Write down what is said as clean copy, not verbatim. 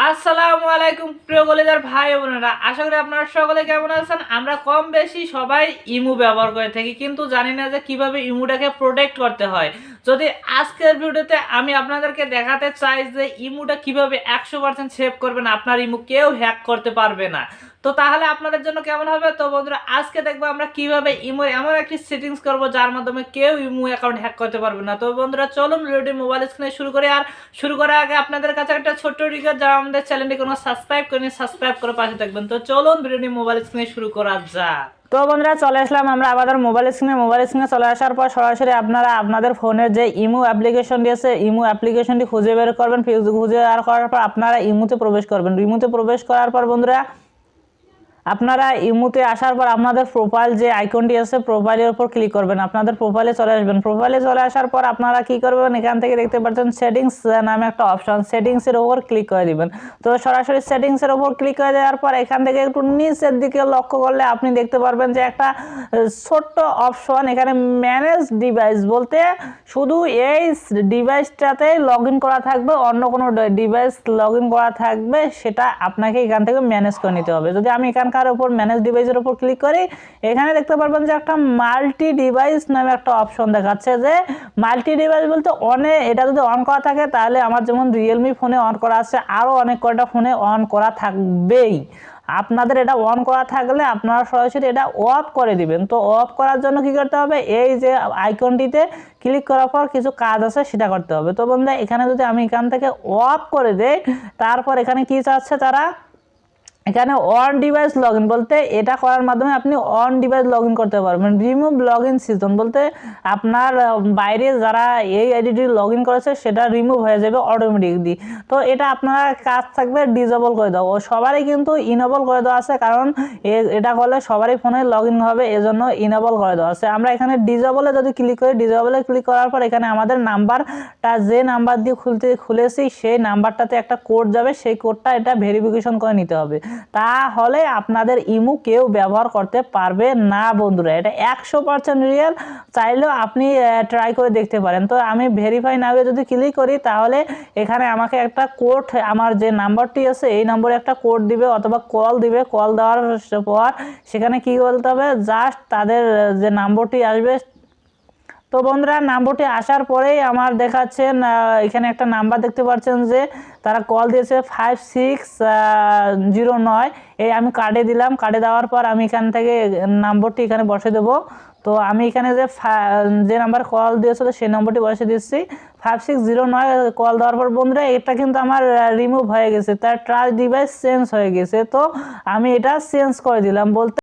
আসসালামু আলাইকুম প্রিয় কলিজার ভাই বোনেরা, আশা করি আপনারা সকলে কেমন আছেন। আমরা কম বেশি সবাই ইমু ব্যবহার করে থাকি, কিন্তু জানি না যে কিভাবে ইমুটাকে প্রোটেক্ট করতে হয়। যদি আজকের ভিডিওতে আমি আপনাদেরকে দেখাতে চাই যে ইমুটা কিভাবে 100% সেভ করবেন, আপনার ইমু কেউ হ্যাক করতে পারবে না, তো তাহলে আপনাদের জন্য কেমন হবে। তো বন্ধুরা, আজকে দেখবো আমরা কিভাবে ইমো এমন একটি সেটিংস করব যার মাধ্যমে কেউ ইমো অ্যাকাউন্ট হ্যাক করতে পারবে না। তো বন্ধুরা, চলুন ভিডিওটি মোবাইল স্ক্রিনে শুরু করি। আর শুরু করার আগে আপনাদের কাছে একটা ছোট্ট রিকোয়েস্ট, যারা আমাদের চ্যানেলটি কোনো সাবস্ক্রাইব করেনি সাবস্ক্রাইব করে পাশে থাকবেন। তো চলুন ভিডিওটি মোবাইল স্ক্রিনে শুরু করা যাক। তো বন্ধুরা, চলে আসলাম আমরা আবার মোবাইল স্ক্রিনে চলে আসার পর সরাসরি আপনারা আপনাদের ফোনের যে ইমো অ্যাপ্লিকেশনটি আছে, ইমো অ্যাপ্লিকেশনটি খুঁজে বের করবেন। খুঁজে বের করার পর আপনারা ইমোতে প্রবেশ করবেন। ইমোতে প্রবেশ করার পর বন্ধুরা, আপনারা ইমোতে আসার পর আপনাদের প্রোফাইল যে আইকনটি আছে, প্রোফাইলের উপর ক্লিক করবেন। আপনাদের প্রোফাইলে চলে আসবেন। প্রোফাইলে চলে আসার পর আপনারা কি করবেন, এখান থেকে দেখতে পাচ্ছেন সেটিংস নামে একটা অপশন, সেটিংসের উপর ক্লিক করে দিবেন। তো সরাসরি সেটিংসের উপর ক্লিক করে দেওয়ার পর এখান থেকে একটু নিচের দিকে লক্ষ্য করলে আপনি দেখতে পারবেন যে একটা ছোট্ট অপশন, এখানে ম্যানেজ ডিভাইস বলতে শুধু এই ডিভাইসটাতে লগ ইন করা থাকবে, অন্য কোনো ডিভাইস লগ ইন করা থাকবে, সেটা আপনাকে এখান থেকে ম্যানেজ করে নিতে হবে। যদি আমি এখানকার উপর ম্যানেজ ডিভাইসের উপর ক্লিক করি, এখানে দেখতে পারবেন যে একটা মাল্টি ডিভাইস নামে একটা অপশন দেখাচ্ছে। যে মাল্টি ডিভাইস বলতে এটা যদি অন করা থাকে, তাহলে আমার যেমন রিয়েলমি ফোনে অন করা আছে, আরও অনেক কয়টা ফোনে অন করা থাকবেই। আপনাদের এটা অন করা থাকলে আপনারা সরাসরি এটা অফ করে দিবেন। তো অফ করার জন্য কি করতে হবে, এই যে আইকনটিতে ক্লিক করার পর কিছু কাজ আছে সেটা করতে হবে। তো বন্ধুরা, এখানে যদি আমি এখান থেকে অফ করে দেই, তারপর এখানে কি চাচ্ছে তারা, এখানে অন ডিভাইস লগ ইন বলতে এটা করার মাধ্যমে আপনি অন ডিভাইস লগ ইন করতে পারবেন। রিমুভ লগ ইন সিস্টেম বলতে আপনার বাইরে যারা এই আইডিটি লগ ইন করেছে সেটা রিমুভ হয়ে যাবে অটোমেটিকলি। তো এটা আপনার কাজ থাকবে ডিজেবল করে দাও। সবারই কিন্তু ইনেবল করে দেওয়া আছে, কারণ এটা করলে সবারই ফোনে লগ ইন হবে, এজন্য ইনেবল করে দেওয়া আছে। আমরা এখানে ডিজেবলে যদি ক্লিক করি, ডিজেবলে ক্লিক করার পর এখানে আমাদের নাম্বারটা, যে নাম্বার দিয়ে খুলেছি সেই নাম্বারটাতে একটা কোড যাবে, সেই কোডটা এটা ভেরিফিকেশন করে নিতে হবে, তাহলে আপনাদের ইমো কেউ ব্যবহার করতে পারবে না। বন্ধুরা, এটা 100% রিয়েল, চাইলেও আপনি ট্রাই করে দেখতে পারেন। তো আমি ভেরিফাই নাও যদি ক্লিক করি, তাহলে এখানে আমাকে একটা কোড, আমার যে নাম্বারটি আছে এই নম্বরে একটা কোড দিবে অথবা কল দিবে। কল দেওয়ার পর সেখানে কি বলতে হবে, জাস্ট তাদের যে নম্বরটি আসবে। তো বন্ধুরা, নাম্বারটি আসার পরেই আমার দেখাচ্ছেন এখানে একটা নাম্বার দেখতে পাচ্ছেন যে তারা কল দিয়েছে 5609। এই আমি কার্ডে দিলাম। কার্ডে দেওয়ার পর আমি এখান থেকে নাম্বারটি এখানে বসে দেবো। তো আমি এখানে যে নাম্বার কল দিয়েছিল সেই নম্বরটি বসে দিচ্ছি 5609। কল দেওয়ার পর বন্ধুরা, এটা কিন্তু আমার রিমুভ হয়ে গেছে, তার ট্রাস্ট ডিভাইস চেঞ্জ হয়ে গেছে। তো আমি এটা চেঞ্জ করে দিলাম বলতে